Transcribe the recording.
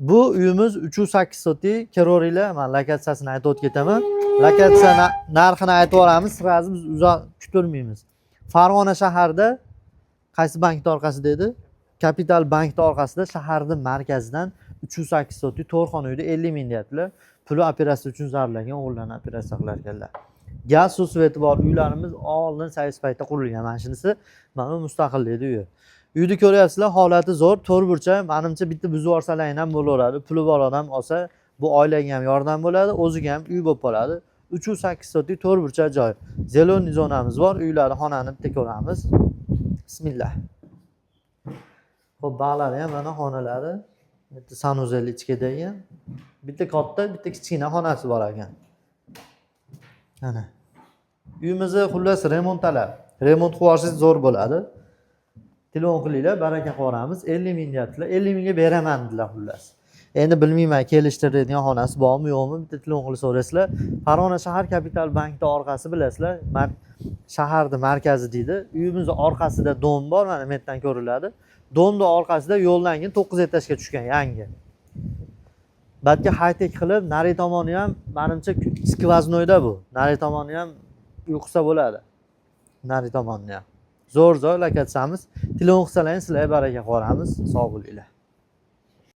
Bu uyimiz 308 sotik kiroringlar. Men lokatsiyasini aytib o'tib ketaman. Lokatsiya narxini aytib yuboramiz. Sirasi biz uzoq kutilmaymiz. Farg'ona shaharida qaysi bankning orqasida edi? Kapital bankning orqasida shaharning markazidan 308 sotik to'rt xona uyda 50 ming deyaptilar. Puli operatsiya uchun zararlangan o'g'illarni operatsiya qilar ekanlar. Gaz, suv sveti bor uylarimiz oldin sayz paytda qurilgan. Mana shunisi mana mustaqillik uyi. Uyni ko'ryapsizlar, holati zo'r, to'rt burchak. Menimcha bitta buzib olsalar ham bo'laveradi. Puli bor odam olsa, bu oilaga ham yordam bo'ladi, o'ziga ham uy bo'lib qoladi. 308 sotik to'rt burchak joy. Zeloniy zonamiz bor. Uylarni xonani bitta ko'ramiz. Bismillah. Xo'p, baqlari ham mana xonalari. Bitta sanuzelli ichkadagi. Bitta katta, bitta kichkina xonasi bor ekan. Mana. Uyimizni xullas remont talab. Remont qilsangiz zo'r bo'ladi. Telefon qilinglar, baraka qilamiz. 50 ming deyaptilar. 50 mingga beraman dedilar xullas. Endi bilmayman, kelishtiradigan xonasi bormi, yo'qmi? Bitta telefon qilib so'raysizlar. Farg'ona shahar Kapital bankning orqasi bilasizlar. Shaharning markazi deydi. Uyimizning orqasida dom bor, mana bu yerdan ko'riladi. Domning orqasida yo'ldan keyin 9 etajga tushgan yangi. Balki high-tech qilib, nari tomoni ham menimcha skvoznoyda bu. Nari tomoni ham uyqusa bo'ladi. Nari tomoni ham. Zo'r lokatsiyamiz. Telefon qilsalaring sizlarga baraka qilamiz. Sog' bo'linglar.